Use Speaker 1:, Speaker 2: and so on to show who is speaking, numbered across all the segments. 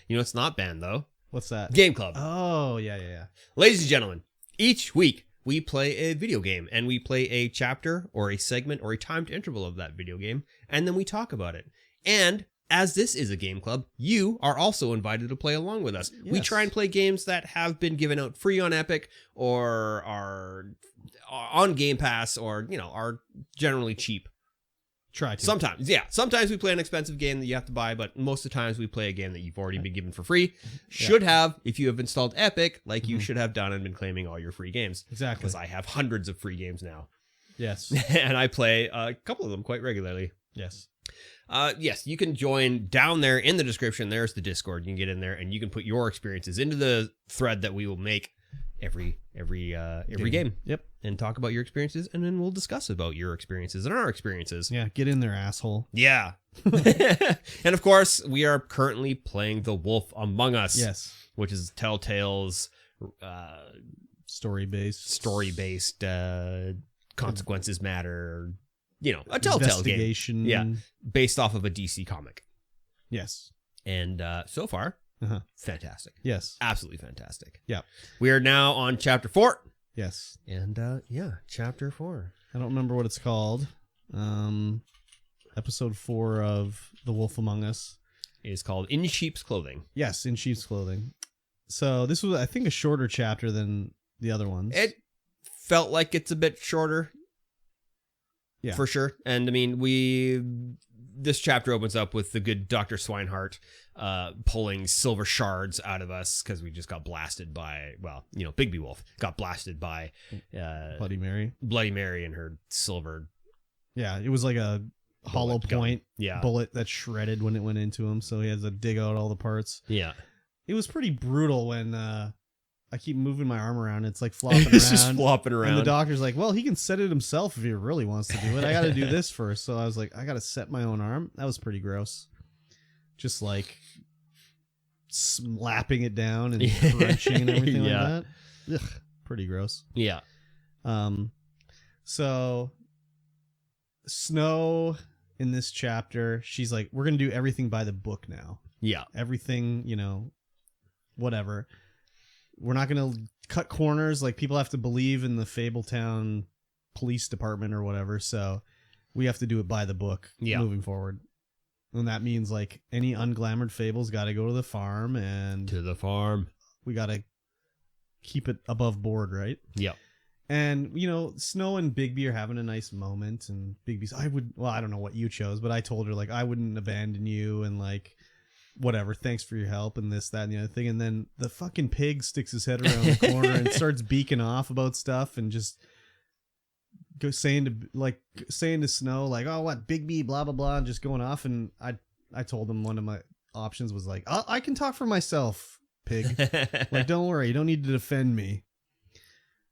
Speaker 1: You know, it's not banned though.
Speaker 2: What's that?
Speaker 1: Game Club.
Speaker 2: Oh, yeah.
Speaker 1: Ladies and gentlemen, each week we play a video game, and we play a chapter or a segment or a timed interval of that video game, and then we talk about it. And as this is a game club, you are also invited to play along with us.
Speaker 2: Yes.
Speaker 1: We try and play games that have been given out free on Epic or are on Game Pass or, you know, are generally cheap.
Speaker 2: Try to.
Speaker 1: Sometimes, yeah. Sometimes we play an expensive game that you have to buy, but most of the times we play a game that you've already been given for free. Should have, if you have installed Epic, like you should have done and been claiming all your free games.
Speaker 2: Exactly.
Speaker 1: Because I have hundreds of free games now.
Speaker 2: Yes.
Speaker 1: And I play a couple of them quite regularly.
Speaker 2: Yes.
Speaker 1: Yes, you can join down there in the description. There's the Discord. You can get in there and you can put your experiences into the thread that we will make every game.
Speaker 2: Yep.
Speaker 1: And talk about your experiences, and then we'll discuss about your experiences and our experiences.
Speaker 2: Yeah, get in there, asshole.
Speaker 1: Yeah. And of course, we are currently playing The Wolf Among Us.
Speaker 2: Yes.
Speaker 1: Which is Telltale's
Speaker 2: story-based
Speaker 1: consequences matter, you know, a Telltale game. Yeah. Based off of a DC comic.
Speaker 2: Yes.
Speaker 1: And so far, fantastic.
Speaker 2: Yes.
Speaker 1: Absolutely fantastic.
Speaker 2: Yeah.
Speaker 1: We are now on chapter 4.
Speaker 2: Yes.
Speaker 1: And chapter 4.
Speaker 2: I don't remember what it's called. Episode 4 of The Wolf Among Us
Speaker 1: is called In Sheep's Clothing.
Speaker 2: Yes, In Sheep's Clothing. So this was, I think, a shorter chapter than the other ones.
Speaker 1: It felt like it's a bit shorter.
Speaker 2: Yeah.
Speaker 1: For sure. And I mean, this chapter opens up with the good Dr. Swinehart pulling silver shards out of us because we just got blasted by, well, you know, Bigby Wolf got blasted by
Speaker 2: Bloody Mary
Speaker 1: and her silver.
Speaker 2: Yeah, it was like a hollow point bullet that shredded when it went into him, so he has to dig out all the parts.
Speaker 1: Yeah.
Speaker 2: It was pretty brutal when I keep moving my arm around. It's like flopping around.
Speaker 1: It's just flopping around.
Speaker 2: And the doctor's like, well, he can set it himself if he really wants to do it. I got to do this first. So I was like, I got to set my own arm. That was pretty gross. Just like slapping it down and crunching and everything like that. Ugh, pretty gross.
Speaker 1: Yeah.
Speaker 2: So Snow in this chapter, she's like, we're going to do everything by the book now.
Speaker 1: Yeah.
Speaker 2: Everything, you know, whatever. We're not going to cut corners. Like, people have to believe in the Fabletown Police Department or whatever. So we have to do it by the book moving forward. And that means, like, any unglamoured fables got to go to the farm. And we got to keep it above board, right?
Speaker 1: Yep.
Speaker 2: And, you know, Snow and Bigby are having a nice moment. And Bigby's, I don't know what you chose, but I told her, like, I wouldn't abandon you. And, like, whatever, thanks for your help and this, that, and the other thing. And then the fucking pig sticks his head around the corner and starts beaking off about stuff and just saying to Snow, like, oh, what, Bigby, blah, blah, blah, and just going off. And I told him one of my options was like, I can talk for myself, pig. Like, don't worry, you don't need to defend me.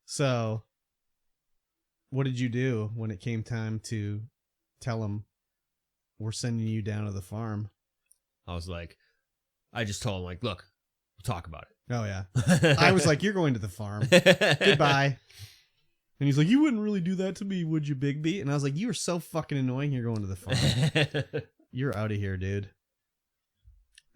Speaker 2: So what did you do when it came time to tell him we're sending you down to the farm?
Speaker 1: I was like, I just told him, like, look, we'll talk about it.
Speaker 2: Oh, yeah. I was like, you're going to the farm. Goodbye. And he's like, you wouldn't really do that to me, would you, Bigby? And I was like, you are so fucking annoying. You're going to the farm. You're out of here, dude.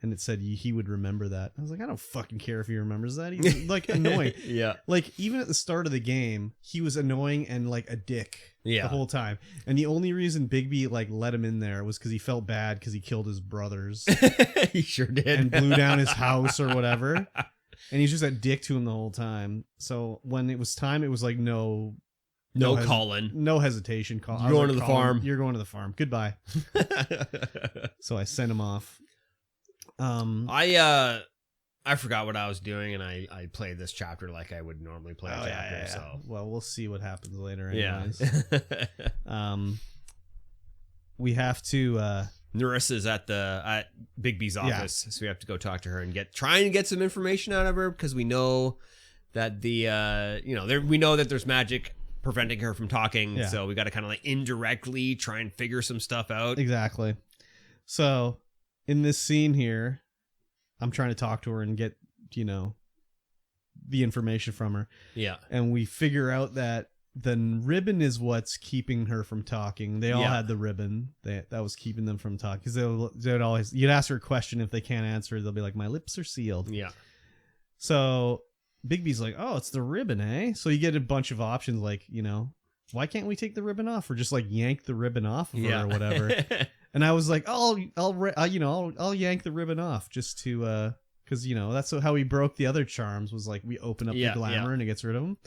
Speaker 2: And it said he would remember that. I was like, I don't fucking care if he remembers that. He's like annoying.
Speaker 1: Yeah.
Speaker 2: Like, even at the start of the game, he was annoying and like a dick the whole time. And the only reason Bigby like let him in there was because he felt bad because he killed his brothers.
Speaker 1: He sure did.
Speaker 2: And blew down his house or whatever. And he's just a dick to him the whole time. So when it was time, it was like no
Speaker 1: Colin.
Speaker 2: No hesitation.
Speaker 1: You're going to the farm.
Speaker 2: You're going to the farm. Goodbye. So I sent him off.
Speaker 1: I forgot what I was doing, and I played this chapter like I would normally play a chapter. Yeah. So
Speaker 2: well, we'll see what happens later. Anyways.
Speaker 1: Yeah.
Speaker 2: We have to.
Speaker 1: Nerissa's at Bigby's office, so we have to go talk to her and try and get some information out of her because we know that we know that there's magic preventing her from talking. Yeah. So we got to kind of like indirectly try and figure some stuff out.
Speaker 2: Exactly. So in this scene here, I'm trying to talk to her and get, the information from her.
Speaker 1: Yeah.
Speaker 2: And we figure out that the ribbon is what's keeping her from talking. They all
Speaker 1: Yeah.
Speaker 2: had the ribbon that was keeping them from talking, because they'd always, you'd ask her a question, if they can't answer, they'll be like, my lips are sealed.
Speaker 1: Yeah.
Speaker 2: So Bigby's like, oh, it's the ribbon, eh? So you get a bunch of options, like, why can't we take the ribbon off, or just like yank the ribbon off of her or whatever. And I was like, I'll yank the ribbon off, just to because that's how we broke the other charms, was like we open up the glamour and it gets rid of them.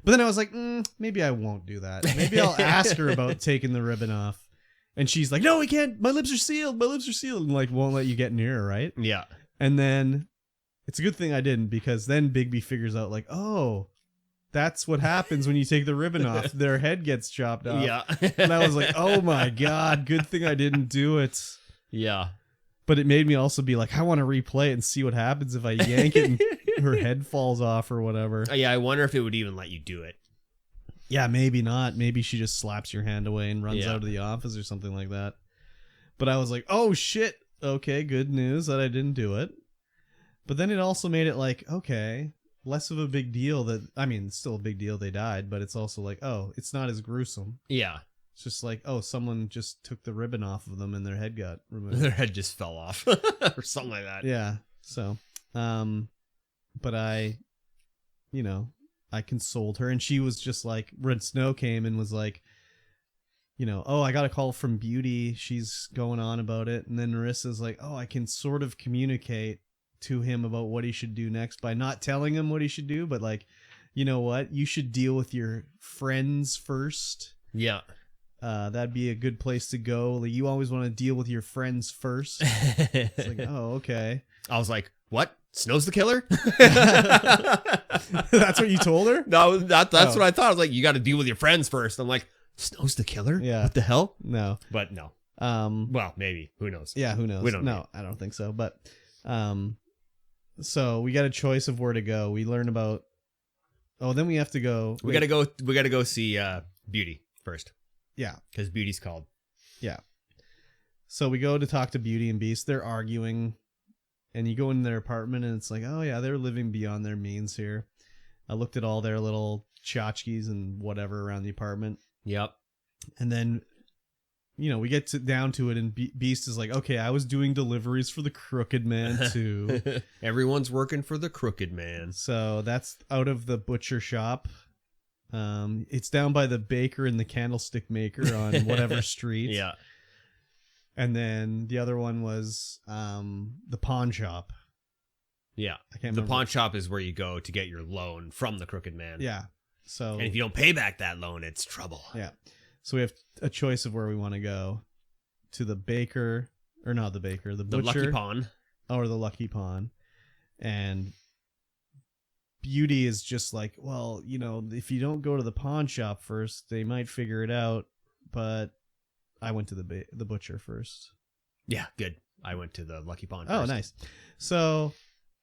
Speaker 2: But then I was like, maybe I won't do that. Maybe I'll ask her about taking the ribbon off. And she's like, no, we can't. My lips are sealed. And like won't let you get near her, right?
Speaker 1: Yeah.
Speaker 2: And then it's a good thing I didn't, because then Bigby figures out like, oh, that's what happens when you take the ribbon off. Their head gets chopped off.
Speaker 1: Yeah.
Speaker 2: And I was like, oh my God, good thing I didn't do it.
Speaker 1: Yeah.
Speaker 2: But it made me also be like, I want to replay it and see what happens if I yank it and her head falls off or whatever.
Speaker 1: Yeah, I wonder if it would even let you do it.
Speaker 2: Yeah, maybe not. Maybe she just slaps your hand away and runs
Speaker 1: Yeah.
Speaker 2: out of the office or something like that. But I was like, oh shit. Okay, good news that I didn't do it. But then it also made it like, okay, less of a big deal that, I mean, it's still a big deal they died, but it's also like, oh, it's not as gruesome.
Speaker 1: Yeah.
Speaker 2: It's just like, oh, someone just took the ribbon off of them and their head got removed.
Speaker 1: Their head just fell off or something like that.
Speaker 2: Yeah. So, but I consoled her, and she was just like, when Snow came and was like, oh, I got a call from Beauty. She's going on about it. And then Marissa's like, oh, I can sort of communicate to him about what he should do next by not telling him what he should do, but like, you know what? You should deal with your friends first.
Speaker 1: Yeah.
Speaker 2: That'd be a good place to go. Like, you always want to deal with your friends first. It's like, oh, okay.
Speaker 1: I was like, what? Snow's the killer?
Speaker 2: That's what you told her?
Speaker 1: No, that's what I thought. I was like, you got to deal with your friends first. I'm like, Snow's the killer?
Speaker 2: Yeah.
Speaker 1: What the hell?
Speaker 2: No.
Speaker 1: But no. Well, maybe. Who knows?
Speaker 2: Yeah, who knows?
Speaker 1: We don't
Speaker 2: know. I don't think so. But so we got a choice of where to go. We learn about. Oh, then we have to go.
Speaker 1: We got to go see Beauty first.
Speaker 2: Yeah,
Speaker 1: because Beauty's called.
Speaker 2: Yeah. So we go to talk to Beauty and Beast. They're arguing, and you go in their apartment, and it's like, oh yeah, they're living beyond their means here. I looked at all their little tchotchkes and whatever around the apartment.
Speaker 1: Yep.
Speaker 2: And then, we get down to it, and Beast is like, okay, I was doing deliveries for the Crooked Man too.
Speaker 1: Everyone's working for the Crooked Man.
Speaker 2: So that's out of the butcher shop. It's down by the baker and the candlestick maker on whatever street.
Speaker 1: Yeah.
Speaker 2: And then the other one was the pawn shop.
Speaker 1: Yeah.
Speaker 2: I can't
Speaker 1: The
Speaker 2: remember.
Speaker 1: pawn shop is where you go to get your loan from the Crooked Man.
Speaker 2: Yeah. So
Speaker 1: And if you don't pay back that loan, it's trouble.
Speaker 2: Yeah. So we have a choice of where we want to go. To the baker, or not the baker, the butcher.
Speaker 1: The Lucky Pawn.
Speaker 2: Or the Lucky Pawn. And Beauty is just like, well, if you don't go to the pawn shop first, they might figure it out. But I went to the butcher first.
Speaker 1: Yeah, good. I went to the Lucky Pawn
Speaker 2: Oh,
Speaker 1: first.
Speaker 2: nice. So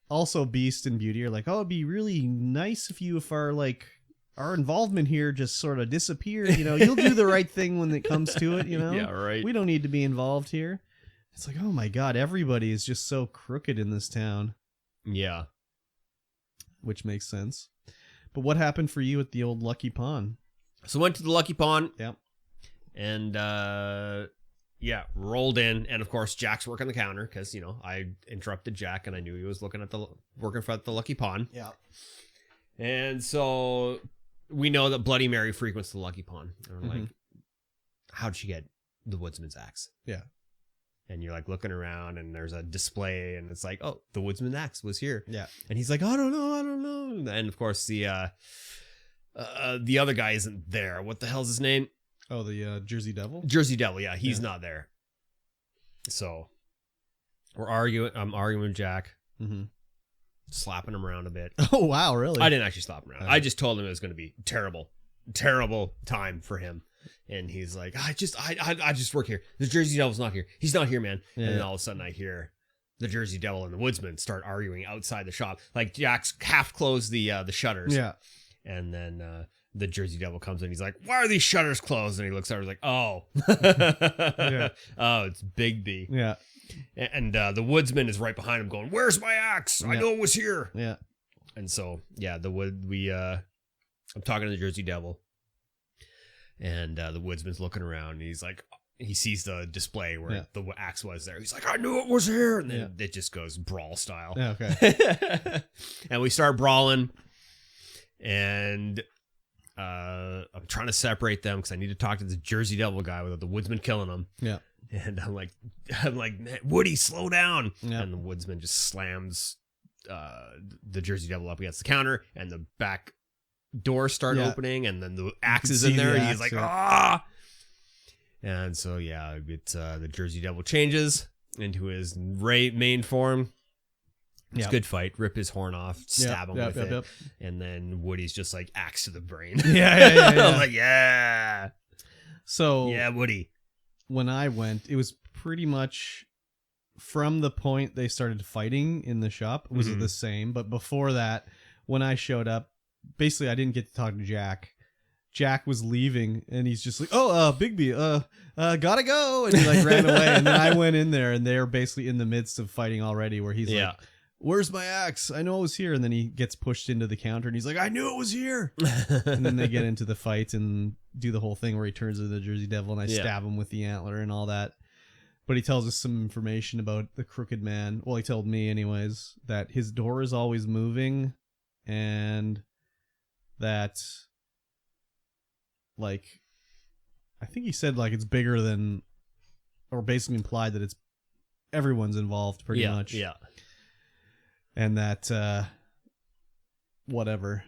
Speaker 2: also Beast and Beauty are like, oh, it'd be really nice if our involvement here just sort of disappeared. You'll do the right thing when it comes to it,
Speaker 1: Yeah, right.
Speaker 2: We don't need to be involved here. It's like, oh my God, everybody is just so crooked in this town.
Speaker 1: Yeah.
Speaker 2: Which makes sense. But what happened for you at the old Lucky Pawn?
Speaker 1: So went to the Lucky Pawn.
Speaker 2: Yep.
Speaker 1: And, rolled in. And, of course, Jack's working the counter because, I interrupted Jack and I knew he was working for the Lucky Pawn.
Speaker 2: Yeah.
Speaker 1: And so we know that Bloody Mary frequents the Lucky Pawn. And I'm like, how'd she get the Woodsman's axe?
Speaker 2: Yeah.
Speaker 1: And you're like looking around and there's a display and it's like, oh, the Woodsman's axe was here.
Speaker 2: Yeah.
Speaker 1: And he's like, I don't know. And of course the other guy isn't there. What the hell's his name?
Speaker 2: Oh, the Jersey Devil?
Speaker 1: Jersey Devil. Yeah, he's not there. So we're arguing. I'm arguing with Jack, slapping him around a bit.
Speaker 2: Oh, wow. Really?
Speaker 1: I didn't actually slap him around. I just told him it was going to be terrible time for him. And he's like, I just work here. The Jersey Devil's not here. He's not here, man.
Speaker 2: Yeah.
Speaker 1: And then all of a sudden I hear the Jersey Devil and the Woodsman start arguing outside the shop. Like Jack's half closed the shutters.
Speaker 2: Yeah.
Speaker 1: And then the Jersey Devil comes in. He's like, why are these shutters closed? And he looks over. He's like, oh.
Speaker 2: Yeah.
Speaker 1: Oh, it's Big B.
Speaker 2: Yeah.
Speaker 1: And the Woodsman is right behind him going, where's my axe? I know it was here.
Speaker 2: Yeah.
Speaker 1: And so, yeah, I'm talking to the Jersey Devil. And the woodsman's looking around, and he's like, he sees the display where the axe was there. He's like, I knew it was here. And then it just goes brawl style.
Speaker 2: Yeah, okay.
Speaker 1: And we start brawling. And I'm trying to separate them because I need to talk to the Jersey Devil guy without the woodsman killing him.
Speaker 2: Yeah.
Speaker 1: And I'm like, Woody, slow down.
Speaker 2: Yeah.
Speaker 1: And the woodsman just slams the Jersey Devil up against the counter, and the back doors start opening, and then the axe is in there, and he's like, ah. And so, the Jersey Devil changes into his main form. It's a good fight. Rip his horn off, stab him with it. And then Woody's just like, axe to the brain.
Speaker 2: Yeah.
Speaker 1: I was like, yeah.
Speaker 2: So,
Speaker 1: yeah, Woody.
Speaker 2: When I went, it was pretty much from the point they started fighting in the shop, it was the same. But before that, when I showed up, basically I didn't get to talk to Jack. Jack was leaving, and he's just like, "Oh, Bigby, gotta go," and he like ran away. And then I went in there, and they're basically in the midst of fighting already. Where he's like, "Where's my axe? I know it was here." And then he gets pushed into the counter, and he's like, "I knew it was here." And then they get into the fight and do the whole thing where he turns into the Jersey Devil, and I stab him with the antler and all that. But he tells us some information about the Crooked Man. Well, he told me anyways, that his door is always moving, and that, like, I think he said, like, it's bigger than, or basically implied that it's everyone's involved pretty much. Yeah. And that, whatever,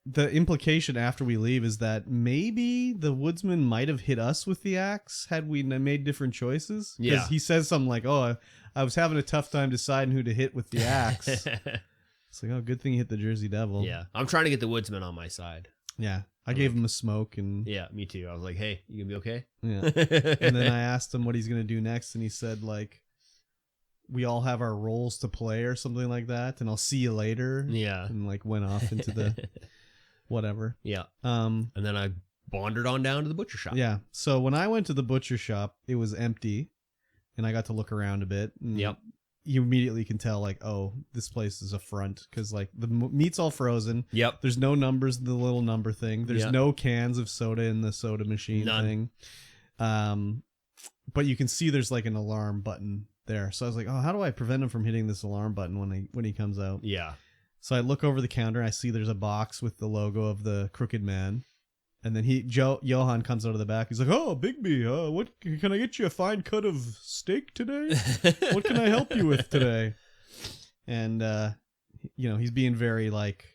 Speaker 2: the implication after we leave is that maybe the woodsman might have hit us with the axe had we made different choices. Because he says something like, "Oh, I was having a tough time deciding who to hit with the axe." It's like, oh, good thing you hit the Jersey Devil.
Speaker 1: Yeah, I'm trying to get the woodsman on my side.
Speaker 2: Yeah, I gave him a smoke, and
Speaker 1: yeah, me too. I was like, "Hey, you gonna be okay?"
Speaker 2: Yeah, and then I asked him what he's gonna do next, and he said, like, we all have our roles to play or something like that, and I'll see you later.
Speaker 1: Yeah,
Speaker 2: and like went off into the whatever.
Speaker 1: Yeah. And then I wandered on down to the butcher shop.
Speaker 2: Yeah. So when I went to the butcher shop, it was empty, and I got to look around a bit. And you immediately can tell, like, oh, this place is a front, because like the meat's all frozen.
Speaker 1: Yep.
Speaker 2: There's no numbers in the little number thing. There's no cans of soda in the soda machine thing. But you can see there's like an alarm button there. So I was like, oh, how do I prevent him from hitting this alarm button when he comes out?
Speaker 1: Yeah.
Speaker 2: So I look over the counter, and I see there's a box with the logo of the Crooked Man. And then Johan comes out of the back. He's like, "Oh, Bigby, what can I get you a fine cut of steak today? What can I help you with today?" And he's being very like,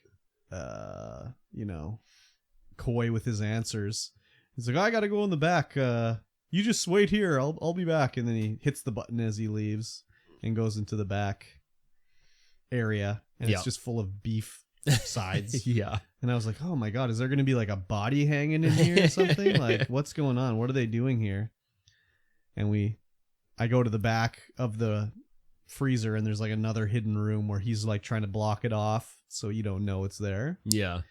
Speaker 2: coy with his answers. He's like, "I got to go in the back. You just wait here. I'll be back." And then he hits the button as he leaves and goes into the back area, and it's just full of beef sides.
Speaker 1: Yeah.
Speaker 2: And I was like, oh my God, is there going to be like a body hanging in here or something? Like, what's going on? What are they doing here? And I go to the back of the freezer, and there's like another hidden room where he's like trying to block it off so you don't know it's there.
Speaker 1: Yeah.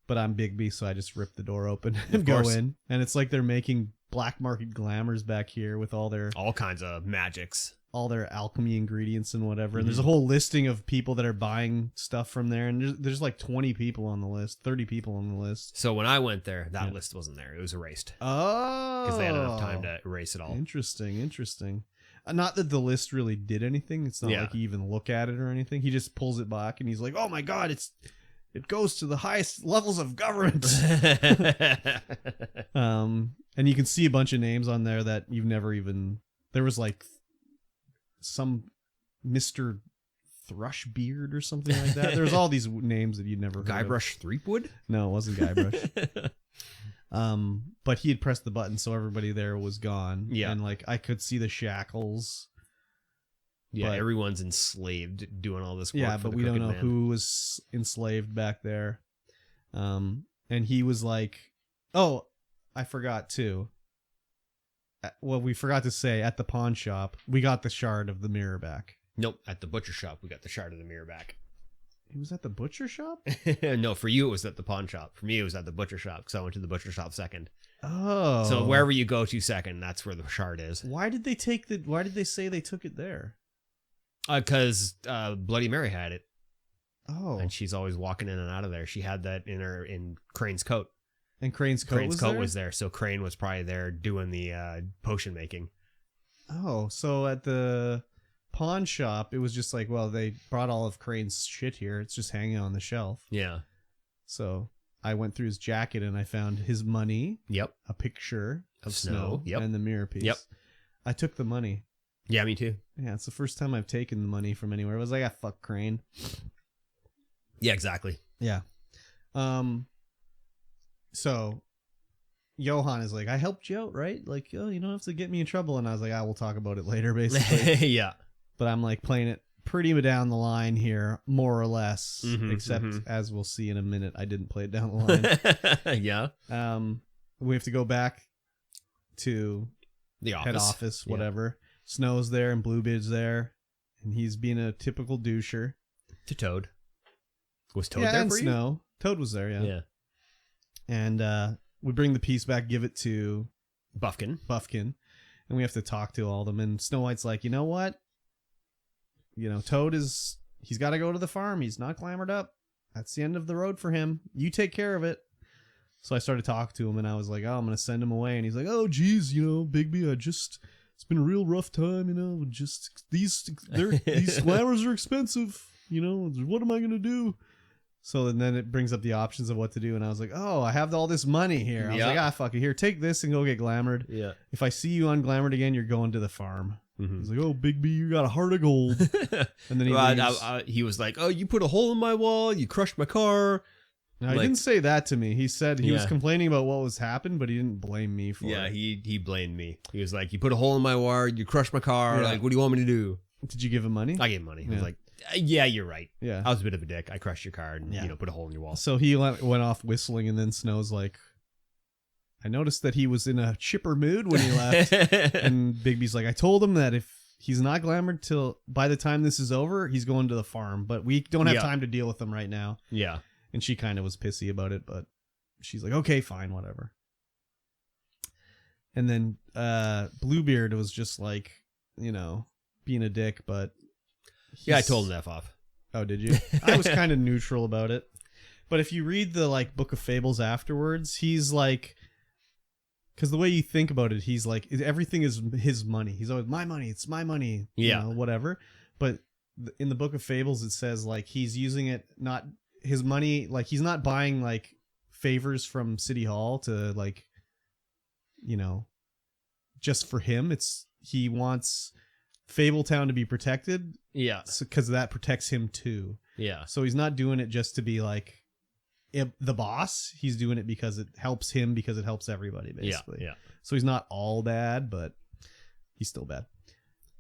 Speaker 2: But I'm Bigby, so I just rip the door open and go in. And it's like they're making black market glamours back here with all
Speaker 1: kinds of magics,
Speaker 2: all their alchemy ingredients and whatever. And there's a whole listing of people that are buying stuff from there. And there's like 20 people on the list, 30 people on the list.
Speaker 1: So when I went there, that list wasn't there. It was erased.
Speaker 2: Oh.
Speaker 1: Because they had enough time to erase it all.
Speaker 2: Interesting. Not that the list really did anything. It's not like you even look at it or anything. He just pulls it back, and he's like, oh my God, it goes to the highest levels of government. And you can see a bunch of names on there that you've never even... There was like some Mr. Thrushbeard or something like that. There's all these names that you'd never heard of.
Speaker 1: Guybrush Threepwood?
Speaker 2: No, it wasn't Guybrush. But he had pressed the button, so everybody there was gone. Yeah. And like I could see the shackles.
Speaker 1: Yeah, everyone's enslaved doing all this work.
Speaker 2: Yeah, but we don't know who was enslaved back there. And he was like, oh, I forgot too. Well, we forgot to say, at the pawn shop, we got the shard of the mirror back.
Speaker 1: Nope, at the butcher shop, we got the shard of the mirror back.
Speaker 2: It was at the butcher shop?
Speaker 1: No, for you, it was at the pawn shop. For me, it was at the butcher shop, because I went to the butcher shop second.
Speaker 2: Oh.
Speaker 1: So wherever you go to second, that's where the shard is.
Speaker 2: Why did they say they took it there?
Speaker 1: Because Bloody Mary had it.
Speaker 2: Oh.
Speaker 1: And she's always walking in and out of there. She had that in Crane's coat.
Speaker 2: And Crane's coat
Speaker 1: was there. So Crane was probably there doing the potion making.
Speaker 2: Oh, so at the pawn shop, it was just like, well, they brought all of Crane's shit here. It's just hanging on the shelf.
Speaker 1: Yeah.
Speaker 2: So I went through his jacket and I found his money.
Speaker 1: Yep.
Speaker 2: A picture of Snow.
Speaker 1: Yep.
Speaker 2: And the mirror piece.
Speaker 1: Yep.
Speaker 2: I took the money.
Speaker 1: Yeah, me too.
Speaker 2: Yeah, it's the first time I've taken the money from anywhere. I was like, ah, fuck Crane.
Speaker 1: Yeah, exactly.
Speaker 2: Yeah. So Johan is like, I helped you out, right? Like, oh, you don't have to get me in trouble. And I was like, I will talk about it later, basically.
Speaker 1: Yeah.
Speaker 2: But I'm like playing it pretty down the line here, more or less. Except as we'll see in a minute, I didn't play it down the line.
Speaker 1: Yeah.
Speaker 2: We have to go back to
Speaker 1: The office.
Speaker 2: head office, whatever. Yeah. Snow's there and Bluebeard's there, and he's being a typical doucher.
Speaker 1: To Toad. Was Toad
Speaker 2: there
Speaker 1: there
Speaker 2: and
Speaker 1: for you?
Speaker 2: Snow. Toad was there, yeah. And we bring the piece back, give it to
Speaker 1: Buffkin,
Speaker 2: and we have to talk to all of them. And Snow White's like, you know what? You know, Toad he's got to go to the farm. He's not glamored up. That's the end of the road for him. You take care of it. So I started talking to him, and I was like, oh, I'm going to send him away. And he's like, oh, geez, you know, Bigby, it's been a real rough time, you know, just these glamours are expensive, you know, what am I going to do? So and then it brings up the options of what to do, and I was like, oh, I have all this money here. I was like, fuck it, here, take this and go get glamored.
Speaker 1: Yeah.
Speaker 2: If I see you unglamored again, you're going to the farm. He's like, oh, Bigby, you got a heart of gold. And then
Speaker 1: he was like, oh, you put a hole in my wall, you crushed my car.
Speaker 2: No, he didn't say that to me. He said he was complaining about what was happened, but he didn't blame me for it.
Speaker 1: Yeah, he blamed me. He was like, you put a hole in my wire, you crushed my car. Like, what do you want me to do?
Speaker 2: Did you give him money?
Speaker 1: I gave him money. He was like, yeah, you're right.
Speaker 2: Yeah.
Speaker 1: I was a bit of a dick. I crushed your car and, put a hole in your wall.
Speaker 2: So he went off whistling, and then Snow's like, I noticed that he was in a chipper mood when he left. And Bigby's like, I told him that if he's not glamored till by the time this is over, he's going to the farm, but we don't have time to deal with him right now.
Speaker 1: Yeah.
Speaker 2: And she kind of was pissy about it, but she's like, okay, fine, whatever. And then Bluebeard was just like, you know, being a dick, but...
Speaker 1: Yeah, I told him to F off.
Speaker 2: Oh, did you? I was kind of neutral about it. But if you read the like Book of Fables afterwards, he's like... Because the way you think about it, he's like, everything is his money. He's always, my money, it's my money, you know, whatever. But in the Book of Fables, it says like he's using it, not... his money, like he's not buying like favors from City Hall to like, you know, just for him. He wants Fabletown to be protected.
Speaker 1: Yeah.
Speaker 2: Because that protects him too.
Speaker 1: Yeah.
Speaker 2: So he's not doing it just to be like the boss. He's doing it because it helps him, because it helps everybody, basically.
Speaker 1: Yeah.
Speaker 2: So he's not all bad, but he's still bad.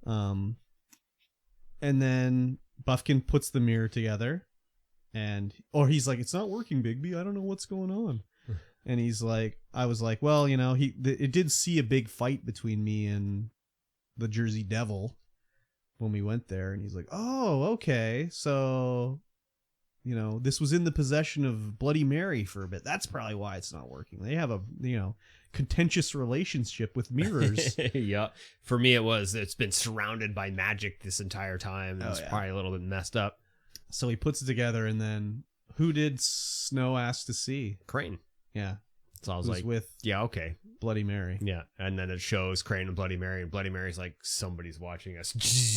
Speaker 2: And then Buffkin puts the mirror together. He's like, it's not working, Bigby. I don't know what's going on. And he's like, I was like, well, you know, it did see a big fight between me and the Jersey Devil when we went there. And he's like, oh, okay. So, you know, this was in the possession of Bloody Mary for a bit. That's probably why it's not working. They have a, you know, contentious relationship with mirrors.
Speaker 1: Yeah. For me, it's been surrounded by magic this entire time. It's probably a little bit messed up.
Speaker 2: So he puts it together, and then who did Snow ask to see?
Speaker 1: Crane.
Speaker 2: Yeah.
Speaker 1: So I was like,
Speaker 2: with
Speaker 1: okay.
Speaker 2: Bloody Mary.
Speaker 1: Yeah. And then it shows Crane and Bloody Mary, and Bloody Mary's like, somebody's watching us.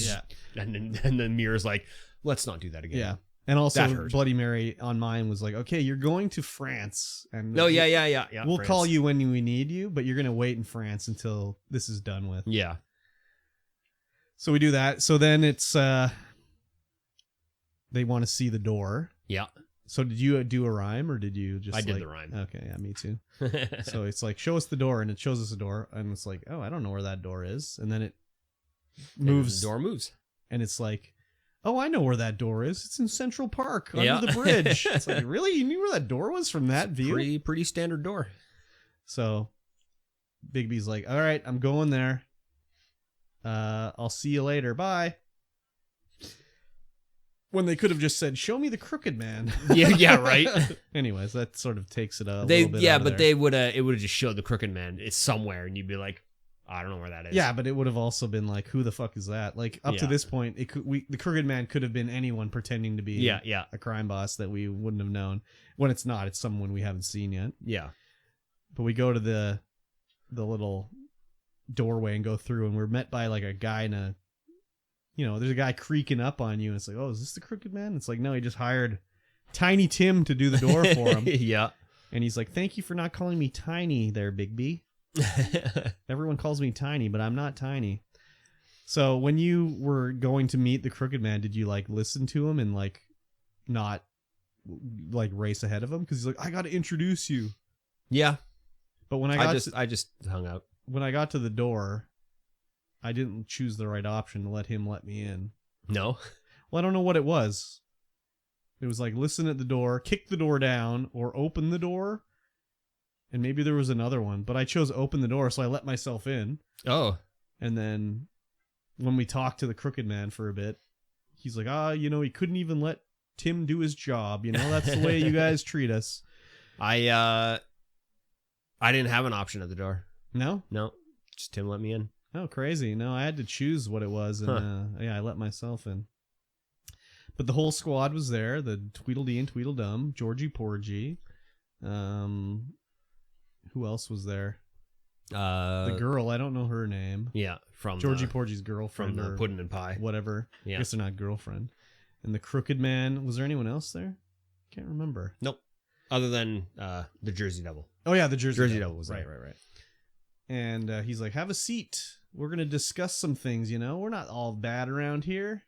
Speaker 2: Yeah.
Speaker 1: And then Mirror's like, let's not do that again.
Speaker 2: Yeah. And also Bloody Mary on mine was like, okay, you're going to France. And
Speaker 1: yeah.
Speaker 2: We'll
Speaker 1: France.
Speaker 2: call you when we need you, but you're going to wait in France until this is done with.
Speaker 1: Yeah.
Speaker 2: So we do that. So then it's... they want to see the door.
Speaker 1: Yeah.
Speaker 2: So did you do a rhyme, or did you just...
Speaker 1: I did the rhyme.
Speaker 2: Okay, yeah, me too. So it's like, show us the door, and it shows us a door, and it's like, oh, I don't know where that door is. And then it moves.
Speaker 1: The door moves.
Speaker 2: And it's like, oh, I know where that door is. It's in Central Park, under the bridge. It's like, really? You knew where that door was from that view?
Speaker 1: Pretty standard door.
Speaker 2: So Bigby's like, all right, I'm going there. I'll see you later. Bye. When they could have just said, show me the crooked man.
Speaker 1: Yeah, right.
Speaker 2: Anyways, that sort of takes it a little bit out of
Speaker 1: but
Speaker 2: there.
Speaker 1: it would have just showed the crooked man. It's somewhere, and you'd be like, I don't know where that is.
Speaker 2: Yeah, but it would have also been like, who the fuck is that? Like, up to this point, the crooked man could have been anyone pretending to be a crime boss that we wouldn't have known. When it's not, it's someone we haven't seen yet.
Speaker 1: Yeah.
Speaker 2: But we go to the little doorway and go through, and we're met by like a guy in a, there's a guy creaking up on you, and it's like, oh, is this the Crooked Man? It's like, no, he just hired Tiny Tim to do the door for him.
Speaker 1: Yeah.
Speaker 2: And he's like, thank you for not calling me Tiny there, Bigby. Everyone calls me Tiny, but I'm not Tiny. So when you were going to meet the Crooked Man, did you like listen to him and like not like race ahead of him? Because he's like, I got to introduce you.
Speaker 1: Yeah.
Speaker 2: But when
Speaker 1: I just hung out.
Speaker 2: When I got to the door, I didn't choose the right option to let him let me in.
Speaker 1: No.
Speaker 2: Well, I don't know what it was. It was like, listen at the door, kick the door down, or open the door. And maybe there was another one, but I chose open the door, so I let myself in.
Speaker 1: Oh.
Speaker 2: And then when we talked to the Crooked Man for a bit, he's like, he couldn't even let Tim do his job. That's the way you guys treat us.
Speaker 1: I didn't have an option at the door.
Speaker 2: No?
Speaker 1: No. Just Tim let me in.
Speaker 2: Oh, crazy. No, I had to choose what it was, and I let myself in. But the whole squad was there, the Tweedledee and Tweedledum, Georgie Porgy. Who else was there? The girl, I don't know her name.
Speaker 1: Yeah, from
Speaker 2: Georgie Porgy's girlfriend.
Speaker 1: From the Puddin' and Pie.
Speaker 2: Whatever.
Speaker 1: Yeah.
Speaker 2: I guess they're not girlfriend. And the Crooked Man, was there anyone else there? Can't remember.
Speaker 1: Nope. Other than the Jersey Devil.
Speaker 2: Oh, yeah, the Jersey
Speaker 1: Devil was there.
Speaker 2: Right. And he's like, have a seat. We're going to discuss some things, We're not all bad around here.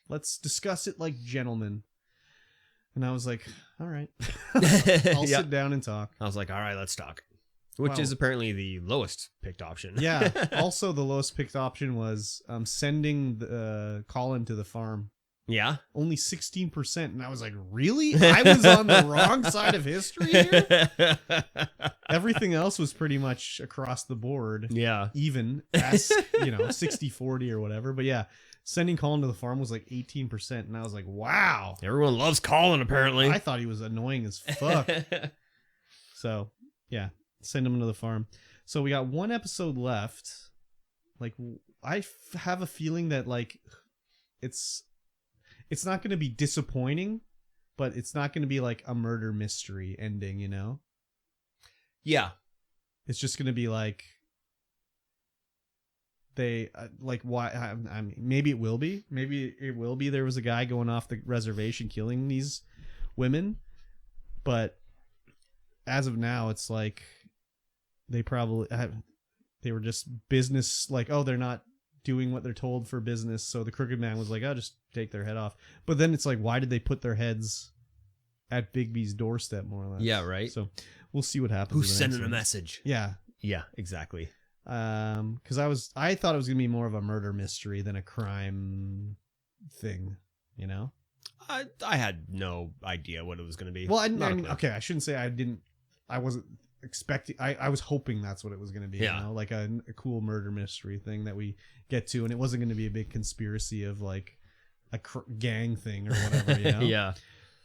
Speaker 2: Let's discuss it like gentlemen. And I was like, all right. I'll sit down and talk.
Speaker 1: I was like, all right, let's talk. Which is apparently the lowest picked option.
Speaker 2: Yeah. Also, the lowest picked option was sending the Colin to the farm.
Speaker 1: Yeah.
Speaker 2: Only 16%. And I was like, really? I was on the wrong side of history here? Everything else was pretty much across the board.
Speaker 1: Yeah.
Speaker 2: Even, 60-40 or whatever. But yeah, sending Colin to the farm was like 18%. And I was like, wow.
Speaker 1: Everyone loves Colin, apparently.
Speaker 2: I thought he was annoying as fuck. So, yeah, send him to the farm. So we got one episode left. Like, I have a feeling that, like, it's not going to be disappointing, but it's not going to be like a murder mystery ending,
Speaker 1: Yeah.
Speaker 2: It's just going to be like, they like, why? I mean, maybe it will be. Maybe it will be. There was a guy going off the reservation killing these women, but as of now, it's like they were just business. Like, oh, they're not doing what they're told for business. So the Crooked Man was like, oh, just take their head off. But then it's like, why did they put their heads at Bigby's doorstep, more or less?
Speaker 1: Yeah, right.
Speaker 2: So we'll see what happens.
Speaker 1: Who's sending a message?
Speaker 2: Yeah.
Speaker 1: Yeah, exactly.
Speaker 2: Because I thought it was gonna be more of a murder mystery than a crime thing,
Speaker 1: I had no idea what it was gonna be.
Speaker 2: Well, okay, I shouldn't say I wasn't expecting. I was hoping that's what it was gonna be.
Speaker 1: Yeah.
Speaker 2: Like a cool murder mystery thing that we get to, and it wasn't gonna be a big conspiracy of like a gang thing or whatever.
Speaker 1: Yeah.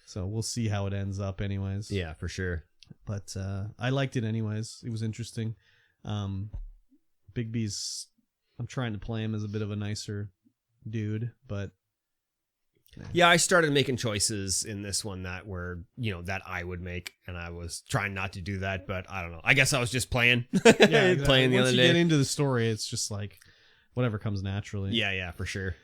Speaker 2: So we'll see how it ends up, anyways.
Speaker 1: Yeah, for sure.
Speaker 2: But I liked it anyways. It was interesting. Bigby's, I'm trying to play him as a bit of a nicer dude, but
Speaker 1: yeah, I started making choices in this one that were, that I would make, and I was trying not to do that, but I don't know. I guess I was just playing.
Speaker 2: Yeah, exactly.
Speaker 1: Playing the
Speaker 2: Once
Speaker 1: other
Speaker 2: you
Speaker 1: day.
Speaker 2: get into the story, it's just like whatever comes naturally.
Speaker 1: Yeah, for sure.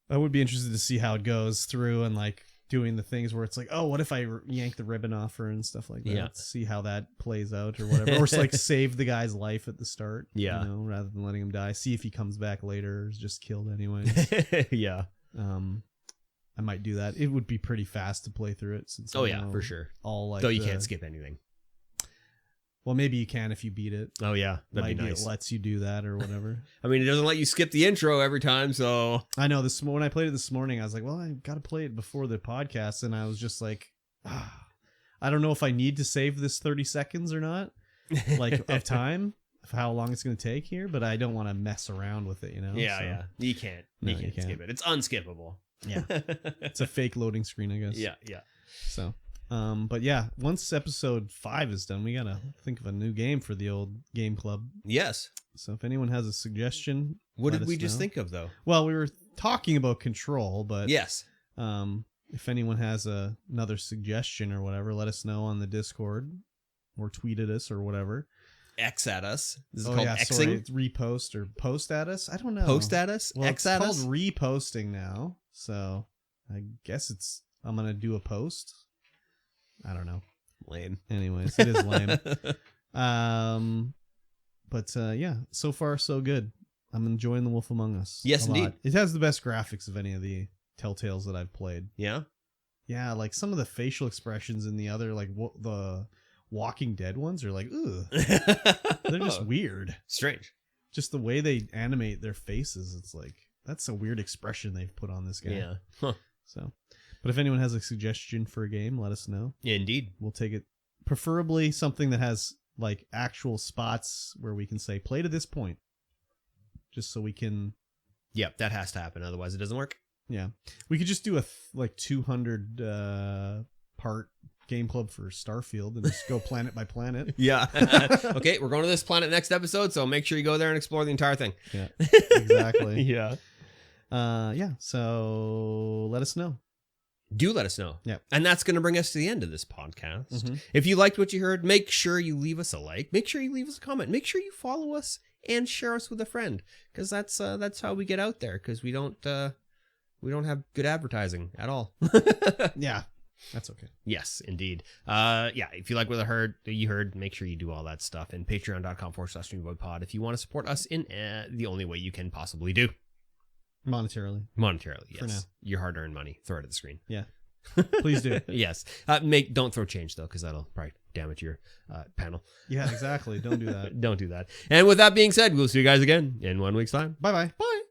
Speaker 2: I would be interested to see how it goes through and like doing the things where it's like, oh, what if I yank the ribbon off her and stuff like that?
Speaker 1: Yeah.
Speaker 2: See how that plays out or whatever. Or it's like save the guy's life at the start.
Speaker 1: Yeah.
Speaker 2: Rather than letting him die. See if he comes back later or is just killed anyway.
Speaker 1: Yeah.
Speaker 2: I might do that. It would be pretty fast to play through it since
Speaker 1: for sure.
Speaker 2: All like
Speaker 1: Though you can't skip anything.
Speaker 2: Well, maybe you can if you beat it.
Speaker 1: Oh yeah, that'd
Speaker 2: maybe
Speaker 1: be nice.
Speaker 2: It lets you do that or whatever.
Speaker 1: I mean, it doesn't let you skip the intro every time, so
Speaker 2: I know when I played it this morning, I was like, well, I got to play it before the podcast, and I was just like, I don't know if I need to save this 30 seconds or not, like of time, of how long it's going to take here, but I don't want to mess around with it,
Speaker 1: Yeah,
Speaker 2: so,
Speaker 1: yeah. You can't.
Speaker 2: No,
Speaker 1: you can't skip it. It's unskippable.
Speaker 2: Yeah. It's a fake loading screen, I guess.
Speaker 1: Yeah.
Speaker 2: So, but yeah, once episode 5 is done, we got to think of a new game for the old Game Club.
Speaker 1: Yes.
Speaker 2: So if anyone has a suggestion,
Speaker 1: what did we
Speaker 2: know.
Speaker 1: just think of, though?
Speaker 2: Well, we were talking about Control, but
Speaker 1: yes.
Speaker 2: If anyone has another suggestion or whatever, let us know on the Discord. or tweet at us or whatever.
Speaker 1: X at us. This is
Speaker 2: Oh
Speaker 1: called
Speaker 2: yeah,
Speaker 1: Xing.
Speaker 2: sorry, it's repost or post at us. I don't know.
Speaker 1: Post at us.
Speaker 2: Well,
Speaker 1: X
Speaker 2: it's
Speaker 1: at
Speaker 2: called
Speaker 1: us.
Speaker 2: reposting now, so I guess I'm gonna do a post. I don't know.
Speaker 1: Lame.
Speaker 2: Anyways, it is lame. But yeah, so far so good. I'm enjoying The Wolf Among Us.
Speaker 1: Yes,
Speaker 2: a lot.
Speaker 1: indeed.
Speaker 2: It has the best graphics of any of the Telltales that I've played.
Speaker 1: Yeah.
Speaker 2: Yeah, like some of the facial expressions in the other, like the Walking Dead ones are like, ugh. They're just weird.
Speaker 1: Strange.
Speaker 2: Just the way they animate their faces, it's like, that's a weird expression they've put on this guy.
Speaker 1: Yeah. Huh.
Speaker 2: So, but if anyone has a suggestion for a game, let us know.
Speaker 1: Yeah, indeed.
Speaker 2: We'll take it. Preferably something that has like actual spots where we can say play to this point, just so we can.
Speaker 1: Yep, that has to happen. Otherwise, it doesn't work.
Speaker 2: Yeah, we could just do a like 200 part game club for Starfield and just go planet by planet.
Speaker 1: Yeah. Okay, we're going to this planet next episode, so make sure you go there and explore the entire thing.
Speaker 2: Yeah, exactly.
Speaker 1: Yeah.
Speaker 2: Yeah. So let us know.
Speaker 1: Do let us know.
Speaker 2: Yeah.
Speaker 1: And that's going to bring us to the end of this podcast.
Speaker 2: Mm-hmm.
Speaker 1: If you liked what you heard, make sure you leave us a like. Make sure you leave us a comment. Make sure you follow us and share us with a friend, because that's how we get out there. Because we don't have good advertising at all.
Speaker 2: Yeah, that's okay.
Speaker 1: Yes, indeed. Yeah. If you like what you heard, make sure you do all that stuff. And patreon.com/StreamYardPod if you want to support us in the only way you can possibly do.
Speaker 2: Monetarily,
Speaker 1: yes.
Speaker 2: For now.
Speaker 1: Your hard-earned money. Throw it at the screen.
Speaker 2: yeah. Please do.
Speaker 1: Yes. Don't throw change though, because that'll probably damage your panel.
Speaker 2: Yeah, exactly. Don't do that.
Speaker 1: Don't do that. And with that being said, we'll see you guys again in 1 week's time.
Speaker 2: Bye bye.
Speaker 1: Bye.